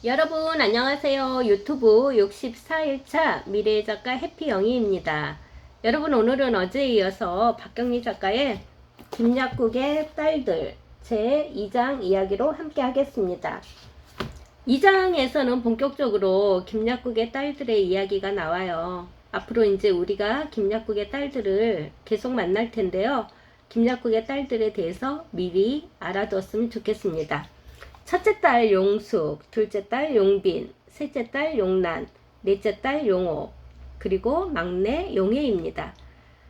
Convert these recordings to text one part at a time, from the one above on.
여러분 안녕하세요. 유튜브 64일차 미래의 작가 해피영희입니다. 여러분 오늘은 어제에 이어서 박경리 작가의 김약국의 딸들 제 2장 이야기로 함께 하겠습니다. 2장에서는 본격적으로 김약국의 딸들의 이야기가 나와요. 앞으로 이제 우리가 김약국의 딸들을 계속 만날 텐데요. 김약국의 딸들에 대해서 미리 알아두었으면 좋겠습니다. 첫째 딸 용숙, 둘째 딸 용빈, 셋째 딸 용란, 넷째 딸 용옥, 그리고 막내 용혜입니다.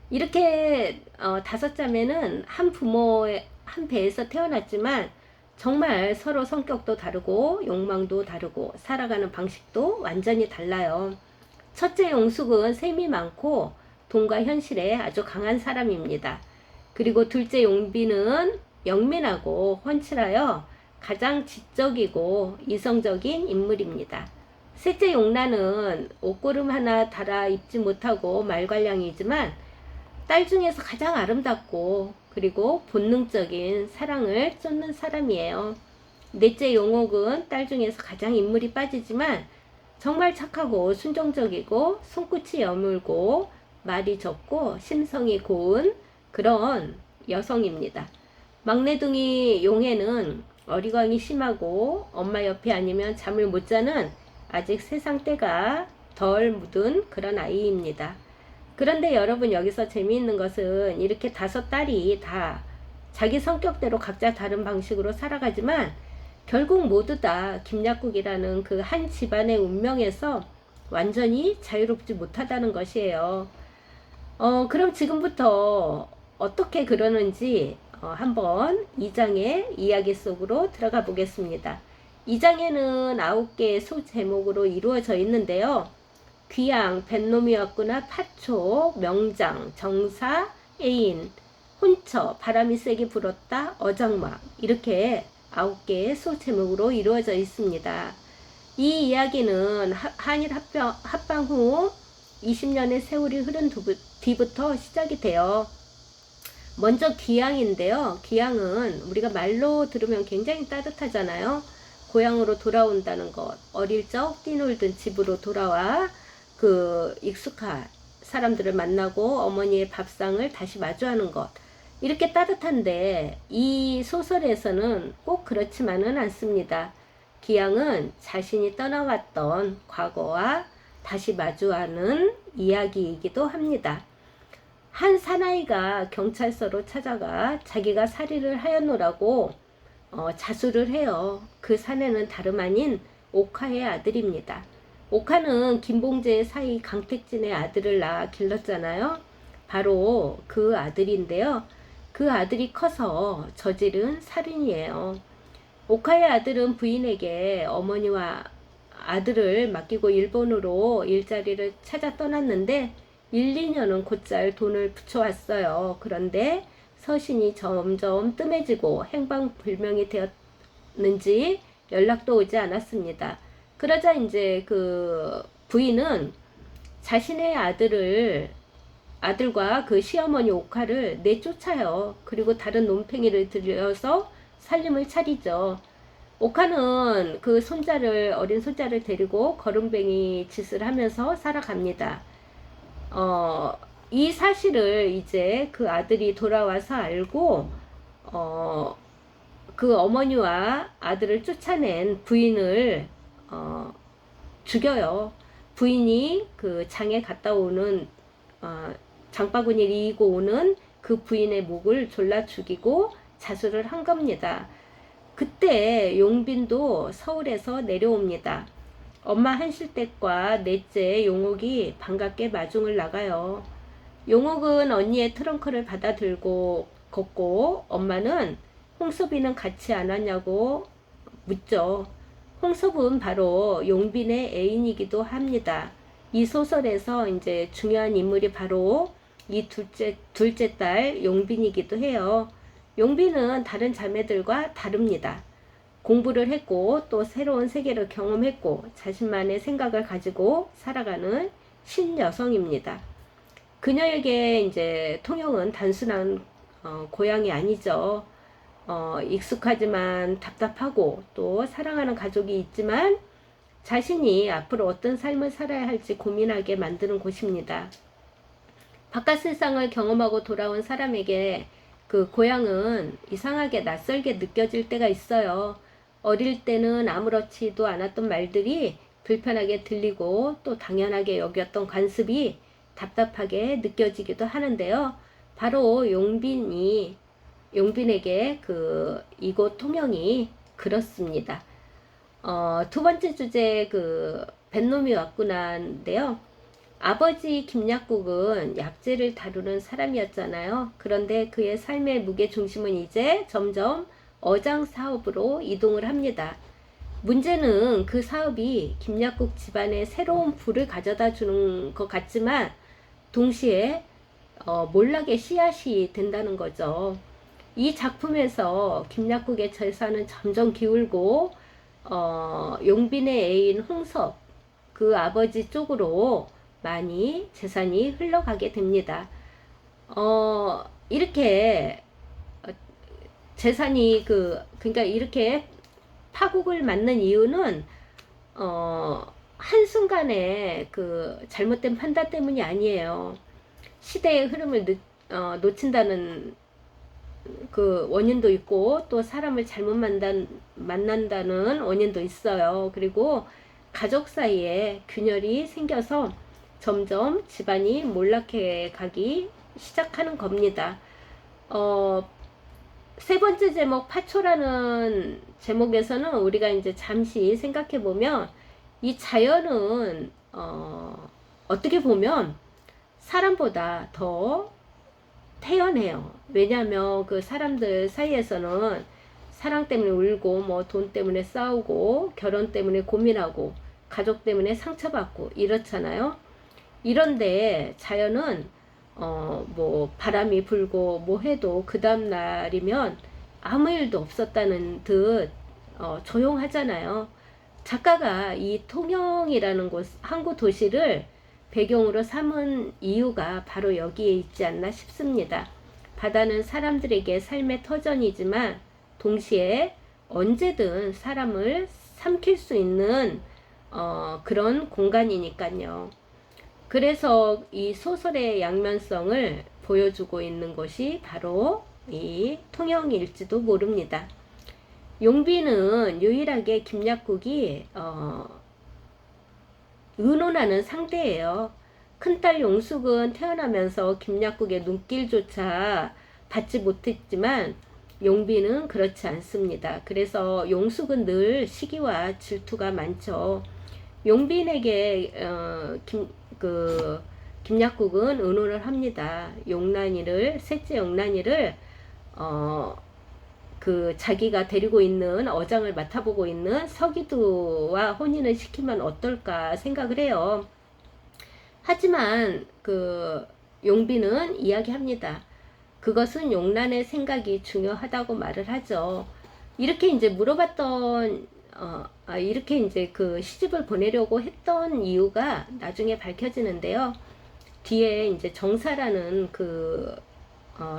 이렇게 다섯 자매는 한 부모의 한 배에서 태어났지만 정말 서로 성격도 다르고 욕망도 다르고 살아가는 방식도 완전히 달라요. 첫째 용숙은 셈이 많고 돈과 현실에 아주 강한 사람입니다. 그리고 둘째 용빈은 영민하고 훤칠하여 가장 지적이고 이성적인 인물입니다. 셋째 용란은 옷고름 하나 달아 입지 못하고 말괄량이지만 딸 중에서 가장 아름답고 그리고 본능적인 사랑을 쫓는 사람이에요. 넷째 용옥은 딸 중에서 가장 인물이 빠지지만 정말 착하고 순종적이고 손끝이 여물고 말이 적고 심성이 고운 그런 여성입니다. 막내둥이 용혜는 어리광이 심하고 엄마 옆에 아니면 잠을 못 자는 아직 세상 때가 덜 묻은 그런 아이입니다. 그런데 여러분 여기서 재미있는 것은 이렇게 다섯 딸이 다 자기 성격대로 각자 다른 방식으로 살아가지만 결국 모두 다 김약국이라는 그 한 집안의 운명에서 완전히 자유롭지 못하다는 것이에요. 그럼 지금부터 어떻게 그러는지 한번 2장의 이야기 속으로 들어가 보겠습니다. 2장에는 9개의 소제목으로 이루어져 있는데요. 귀양, 뱃놈이었구나, 파초, 명장, 정사, 애인, 혼처, 바람이 세게 불었다, 어장막 이렇게 9개의 소제목으로 이루어져 있습니다. 이 이야기는 한일 합방 후 20년의 세월이 흐른 뒤부터 시작이 돼요. 먼저 귀양인데요. 귀양은 우리가 말로 들으면 굉장히 따뜻하잖아요. 고향으로 돌아온다는 것, 어릴 적 뛰놀던 집으로 돌아와 그 익숙한 사람들을 만나고 어머니의 밥상을 다시 마주하는 것, 이렇게 따뜻한데 이 소설에서는 꼭 그렇지만은 않습니다. 귀양은 자신이 떠나왔던 과거와 다시 마주하는 이야기이기도 합니다. 한 사나이가 경찰서로 찾아가 자기가 살인을 하였노라고 자수를 해요. 그 사내는 다름 아닌 옥화의 아들입니다. 옥화는 김봉재의 사위 강택진의 아들을 낳아 길렀잖아요. 바로 그 아들인데요. 그 아들이 커서 저지른 살인이에요. 옥화의 아들은 부인에게 어머니와 아들을 맡기고 일본으로 일자리를 찾아 떠났는데 1, 2년은 곧잘 돈을 붙여왔어요. 그런데 서신이 점점 뜸해지고 행방불명이 되었는지 연락도 오지 않았습니다. 그러자 이제 그 부인은 자신의 아들과 그 시어머니 옥화를 내쫓아요. 그리고 다른 논팽이를 들여서 살림을 차리죠. 옥화는 그 어린 손자를 데리고 거름뱅이 짓을 하면서 살아갑니다. 이 사실을 이제 그 아들이 돌아와서 알고, 그 어머니와 아들을 쫓아낸 부인을, 죽여요. 부인이 그 장에 갔다 오는, 장바구니를 이고 오는 그 부인의 목을 졸라 죽이고 자수를 한 겁니다. 그때 용빈도 서울에서 내려옵니다. 엄마 한실댁과 넷째 용옥이 반갑게 마중을 나가요. 용옥은 언니의 트렁크를 받아 들고 걷고 엄마는 홍섭이는 같이 안 왔냐고 묻죠. 홍섭은 바로 용빈의 애인이기도 합니다. 이 소설에서 이제 중요한 인물이 바로 이 둘째 딸 용빈이기도 해요. 용빈은 다른 자매들과 다릅니다. 공부를 했고 또 새로운 세계를 경험했고 자신만의 생각을 가지고 살아가는 신여성입니다. 그녀에게 이제 통영은 단순한 고향이 아니죠. 익숙하지만 답답하고 또 사랑하는 가족이 있지만 자신이 앞으로 어떤 삶을 살아야 할지 고민하게 만드는 곳입니다. 바깥 세상을 경험하고 돌아온 사람에게 그 고향은 이상하게 낯설게 느껴질 때가 있어요. 어릴 때는 아무렇지도 않았던 말들이 불편하게 들리고 또 당연하게 여겼던 관습이 답답하게 느껴지기도 하는데요. 바로 용빈에게 이곳 통영이 그렇습니다. 두 번째 주제 뱃놈이 왔구나인데요. 아버지 김약국은 약재를 다루는 사람이었잖아요. 그런데 그의 삶의 무게 중심은 이제 점점 어장 사업으로 이동을 합니다. 문제는 그 사업이 김약국 집안에 새로운 부를 가져다 주는 것 같지만 동시에 몰락의 씨앗이 된다는 거죠. 이 작품에서 김약국의 재산은 점점 기울고 용빈의 애인 홍섭 그 아버지 쪽으로 많이 재산이 흘러가게 됩니다. 이렇게 재산이 그러니까 이렇게 파국을 맞는 이유는 한순간에 잘못된 판단 때문이 아니에요. 시대의 흐름을 놓친다는 원인도 있고 또 사람을 잘못 만난다는 원인도 있어요. 그리고 가족 사이에 균열이 생겨서 점점 집안이 몰락해 가기 시작하는 겁니다. 세 번째 제목 파초라는 제목에서는 우리가 이제 잠시 생각해 보면 이 자연은 어떻게 보면 사람보다 더 태연해요. 왜냐하면 그 사람들 사이에서는 사랑 때문에 울고 뭐 돈 때문에 싸우고 결혼 때문에 고민하고 가족 때문에 상처받고 이렇잖아요. 이런데 자연은 뭐 바람이 불고 뭐 해도 그 다음 날이면 아무 일도 없었다는 듯 조용하잖아요. 작가가 이 통영이라는 곳 항구 도시를 배경으로 삼은 이유가 바로 여기에 있지 않나 싶습니다. 바다는 사람들에게 삶의 터전이지만 동시에 언제든 사람을 삼킬 수 있는 그런 공간이니까요. 그래서 이 소설의 양면성을 보여주고 있는 것이 바로 이 통영일지도 모릅니다. 용빈은 유일하게 김약국이 의논하는 상대예요. 큰딸 용숙은 태어나면서 김약국의 눈길조차 받지 못했지만 용빈은 그렇지 않습니다. 그래서 용숙은 늘 시기와 질투가 많죠. 용빈에게 김약국은 의논을 합니다. 셋째 용란이를 자기가 데리고 있는 어장을 맡아보고 있는 서기두와 혼인을 시키면 어떨까 생각을 해요. 하지만 용빈은 이야기합니다. 그것은 용란의 생각이 중요하다고 말을 하죠. 이렇게 이제 물어봤던 이렇게 이제 시집을 보내려고 했던 이유가 나중에 밝혀지는데요. 뒤에 이제 정사라는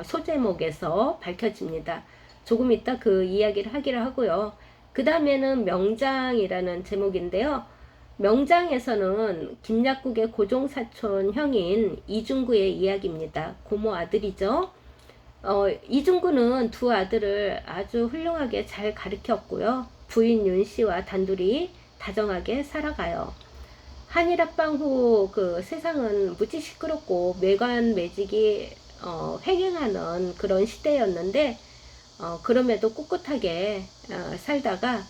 소제목에서 밝혀집니다. 조금 이따 그 이야기를 하기로 하고요. 그 다음에는 명장이라는 제목인데요. 명장에서는 김약국의 고종사촌 형인 이중구의 이야기입니다. 고모 아들이죠. 이중구는 두 아들을 아주 훌륭하게 잘 가르쳤고요. 부인 윤씨와 단둘이 다정하게 살아가요. 한일합방 후 세상은 무지 시끄럽고 매관매직이 횡행하는 그런 시대였는데 그럼에도 꿋꿋하게 살다가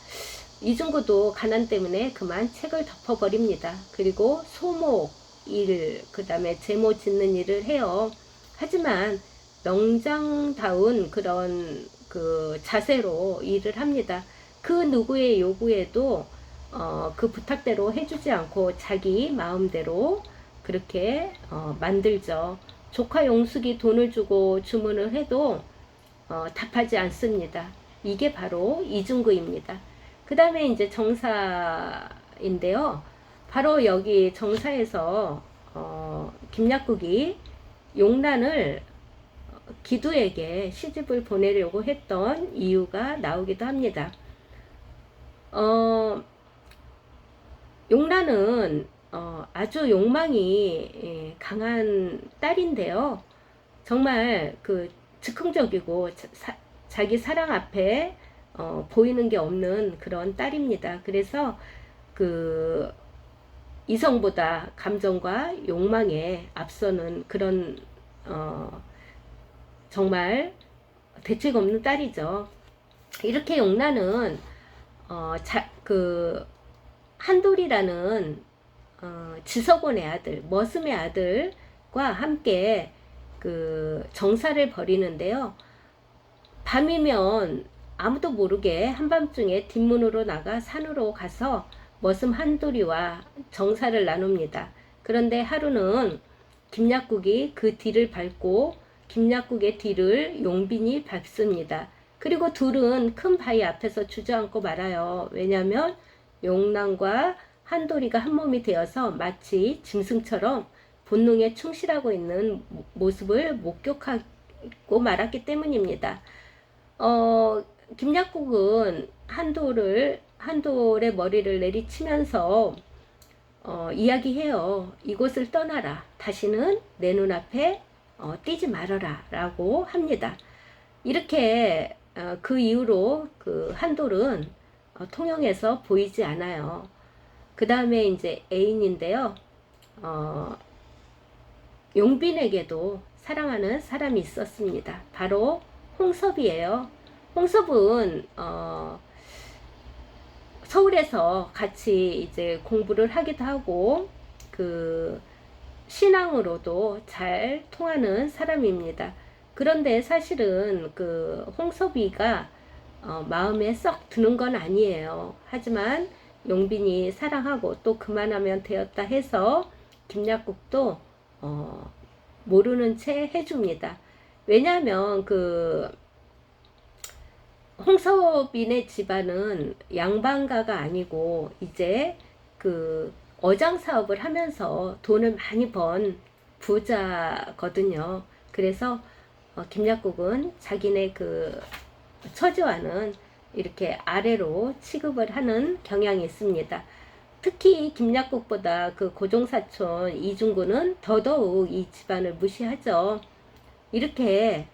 이중구도 가난 때문에 그만 책을 덮어버립니다. 그리고 소목 일, 그 다음에 제모 짓는 일을 해요. 하지만 명장다운 그런 자세로 일을 합니다. 그 누구의 요구에도 그 부탁대로 해주지 않고 자기 마음대로 그렇게 만들죠. 조카 용숙이 돈을 주고 주문을 해도 답하지 않습니다. 이게 바로 이중구입니다. 그 다음에 이제 정사인데요. 바로 여기 정사에서 김약국이 용란을 기두에게 시집을 보내려고 했던 이유가 나오기도 합니다. 용란은 아주 욕망이 강한 딸인데요. 정말 그 즉흥적이고 자기 사랑 앞에 보이는 게 없는 그런 딸입니다. 그래서 그 이성보다 감정과 욕망에 앞서는 그런 정말 대책 없는 딸이죠. 이렇게 용란은 그 한돌이라는 지석원의 아들, 머슴의 아들과 함께 그 정사를 벌이는데요. 밤이면 아무도 모르게 한밤중에 뒷문으로 나가 산으로 가서 머슴 한돌이와 정사를 나눕니다. 그런데 하루는 김약국이 그 뒤를 밟고 김약국의 뒤를 용빈이 밟습니다. 그리고 둘은 큰 바위 앞에서 주저앉고 말아요. 왜냐하면 용란과 한돌이가 한 몸이 되어서 마치 짐승처럼 본능에 충실하고 있는 모습을 목격하고 말았기 때문입니다. 김약국은 한돌의 머리를 내리치면서 이야기해요. 이곳을 떠나라. 다시는 내 눈앞에 띄지 말아라 라고 합니다. 이렇게 그 이후로 그 한돌은 통영에서 보이지 않아요. 그 다음에 이제 애인인데요. 용빈에게도 사랑하는 사람이 있었습니다. 바로 홍섭이에요. 홍섭은 서울에서 같이 이제 공부를 하기도 하고 그 신앙으로도 잘 통하는 사람입니다. 그런데 사실은 그 홍섭이가 마음에 썩 드는 건 아니에요. 하지만 용빈이 사랑하고 또 그만하면 되었다 해서 김약국도 모르는 채 해줍니다. 왜냐하면 그 홍섭인의 집안은 양반가가 아니고 이제 그 어장 사업을 하면서 돈을 많이 번 부자거든요. 그래서 김약국은 자기네 그 처지와는 이렇게 아래로 취급을 하는 경향이 있습니다. 특히 김약국보다 그 고종사촌 이중구는 더더욱 이 집안을 무시하죠. 이렇게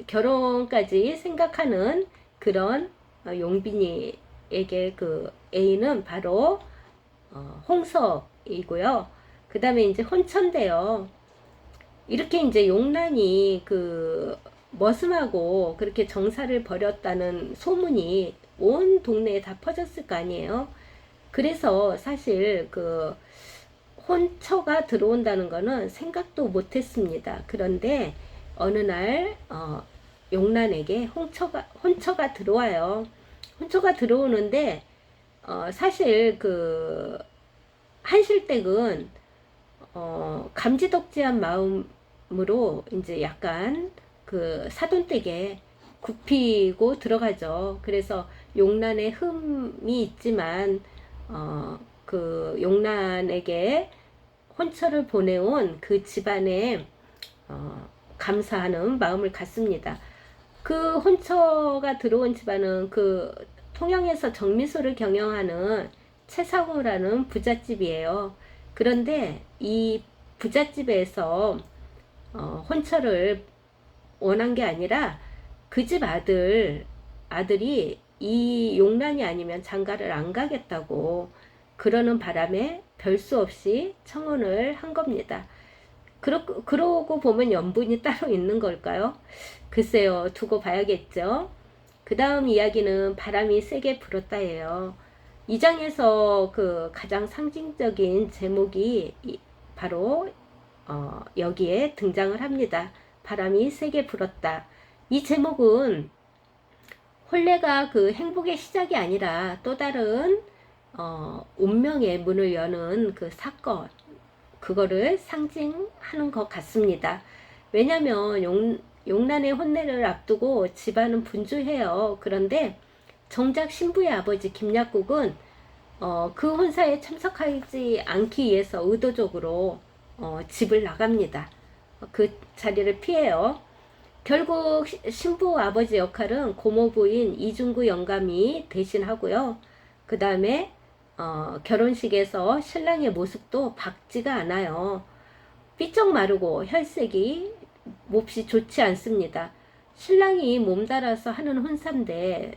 결혼까지 생각하는 그런 용빈이에게 그 애인은 바로 홍석이고요. 그 다음에 이제 혼천대요. 이렇게 이제 용란이 그 머슴하고 그렇게 정사를 벌였다는 소문이 온 동네에 다 퍼졌을 거 아니에요. 그래서 사실 그 혼처가 들어온다는 거는 생각도 못했습니다. 그런데 어느 날 용란에게 혼처가 들어와요. 혼처가 들어오는데 사실 그 한실댁은 감지덕지한 마음으로 이제 약간 그 사돈댁에 굽히고 들어가죠. 그래서 용란의 흠이 있지만 그 용란에게 혼처를 보내온 그 집안에 감사하는 마음을 갖습니다. 그 혼처가 들어온 집안은 그 통영에서 정미소를 경영하는 최상우라는 부잣집이에요. 그런데 이 부잣집에서 혼처를 원한 게 아니라 그 집 아들이 이 용란이 아니면 장가를 안 가겠다고 그러는 바람에 별 수 없이 청혼을 한 겁니다. 그러고 보면 연분이 따로 있는 걸까요? 글쎄요, 두고 봐야겠죠. 그 다음 이야기는 바람이 세게 불었다예요. 이 장에서 그 가장 상징적인 제목이 바로 여기에 등장을 합니다. 바람이 세게 불었다. 이 제목은 혼례가 그 행복의 시작이 아니라 또 다른 운명의 문을 여는 그 사건, 그거를 상징하는 것 같습니다. 왜냐면 용란의 혼례를 앞두고 집안은 분주해요. 그런데 정작 신부의 아버지 김약국은 그 혼사에 참석하지 않기 위해서 의도적으로 집을 나갑니다. 그 자리를 피해요. 결국 신부 아버지 역할은 고모부인 이중구 영감이 대신하고요. 그 다음에 결혼식에서 신랑의 모습도 밝지가 않아요. 삐쩍 마르고 혈색이 몹시 좋지 않습니다. 신랑이 몸달아서 하는 혼사인데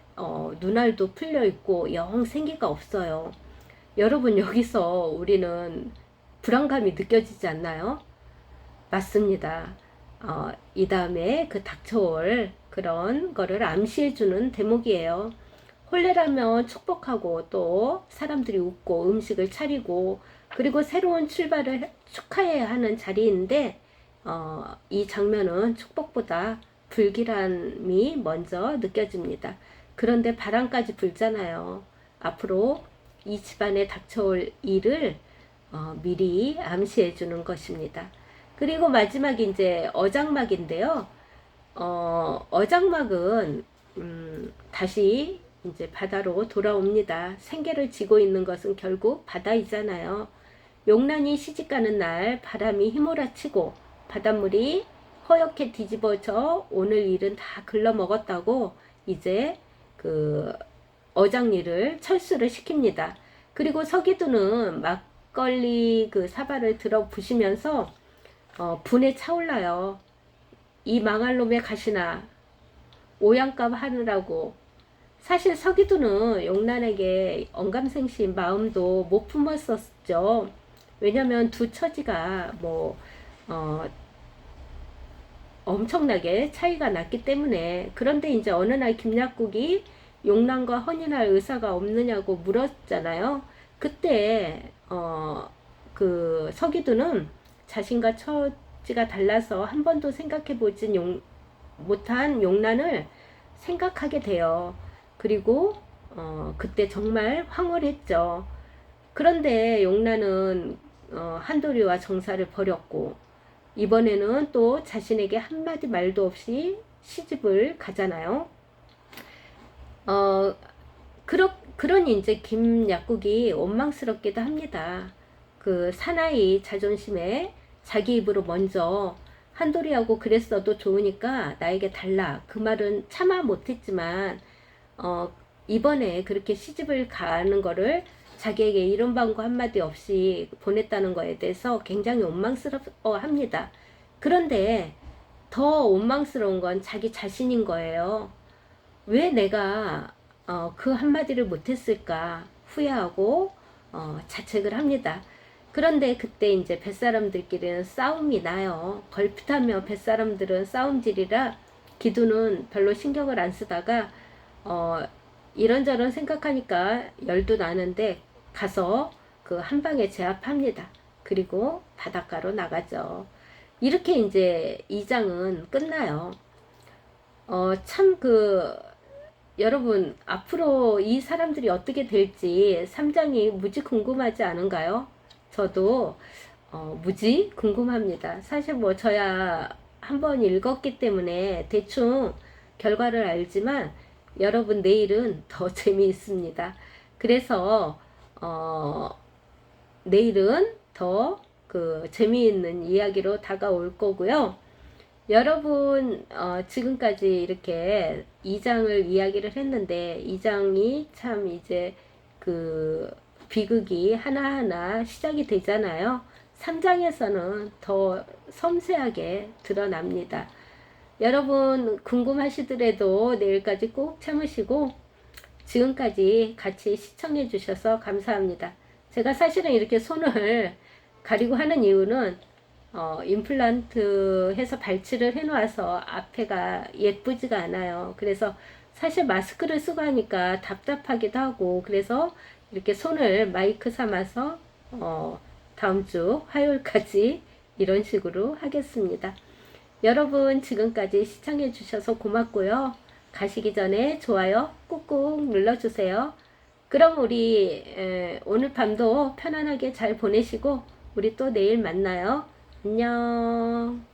눈알도 풀려 있고 영 생기가 없어요. 여러분, 여기서 우리는 불안감이 느껴지지 않나요? 맞습니다. 이 다음에 그 닥쳐올 그런 거를 암시해주는 대목이에요. 혼례라면 축복하고 또 사람들이 웃고 음식을 차리고 그리고 새로운 출발을 축하해야 하는 자리인데 이 장면은 축복보다 불길함이 먼저 느껴집니다. 그런데 바람까지 불잖아요. 앞으로 이 집안에 닥쳐올 일을 미리 암시해 주는 것입니다. 그리고 마지막 이제 어장막인데요. 어장막은 다시 이제 바다로 돌아옵니다. 생계를 지고 있는 것은 결국 바다이잖아요. 용란이 시집가는 날 바람이 휘몰아치고 바닷물이 허옇게 뒤집어져 오늘 일은 다 글러먹었다고 이제 그 어장리를 철수를 시킵니다. 그리고 서기두는 막걸리 그 사발을 들어 부시면서 분에 차올라요. 이 망할 놈의 가시나 오양값 하느라고. 사실 서기두는 용란에게 언감생심 마음도 못 품었었죠. 왜냐면 두 처지가 엄청나게 차이가 났기 때문에. 그런데 이제 어느 날 김약국이 용란과 혼인할 의사가 없느냐고 물었잖아요. 그때 그 서기두는 자신과 처지가 달라서 한 번도 생각해 보진 못한 용란을 생각하게 돼요. 그리고 그때 정말 황홀했죠. 그런데 용란은 한도리와 정사를 벌였고 이번에는 또 자신에게 한마디 말도 없이 시집을 가잖아요. 그러니 이제 김약국이 원망스럽기도 합니다. 그 사나이 자존심에 자기 입으로 먼저 한도리하고 그랬어도 좋으니까 나에게 달라. 그 말은 차마 못했지만 이번에 그렇게 시집을 가는 거를 자기에게 이런 방구 한마디 없이 보냈다는 거에 대해서 굉장히 원망스러워합니다. 그런데 더 원망스러운 건 자기 자신인 거예요. 왜 내가 그 한마디를 못했을까 후회하고 자책을 합니다. 그런데 그때 이제 뱃사람들끼리는 싸움이 나요. 걸핏하면 뱃사람들은 싸움질이라 기두는 별로 신경을 안 쓰다가 이런저런 생각하니까 열도 나는데 가서 그 한 방에 제압합니다. 그리고 바닷가로 나가죠. 이렇게 이제 2장은 끝나요. 참 여러분 앞으로 이 사람들이 어떻게 될지 3장이 무지 궁금하지 않은가요? 저도 무지 궁금합니다. 사실 저야 한번 읽었기 때문에 대충 결과를 알지만 여러분 내일은 더 재미있습니다. 그래서 내일은 더 재미있는 이야기로 다가올 거고요. 여러분 지금까지 이렇게 2장을 이야기를 했는데 2장이 참 이제 비극이 하나하나 시작이 되잖아요. 3장에서는 더 섬세하게 드러납니다. 여러분 궁금하시더라도 내일까지 꼭 참으시고 지금까지 같이 시청해 주셔서 감사합니다. 제가 사실은 이렇게 손을 가리고 하는 이유는 임플란트 해서 발치를 해놓아서 앞에가 예쁘지가 않아요. 그래서 사실 마스크를 쓰고 하니까 답답하기도 하고 그래서 이렇게 손을 마이크 삼아서 다음 주 화요일까지 이런 식으로 하겠습니다. 여러분 지금까지 시청해 주셔서 고맙고요. 가시기 전에 좋아요 꾹꾹 눌러주세요. 그럼 우리 오늘 밤도 편안하게 잘 보내시고 우리 또 내일 만나요. 안녕.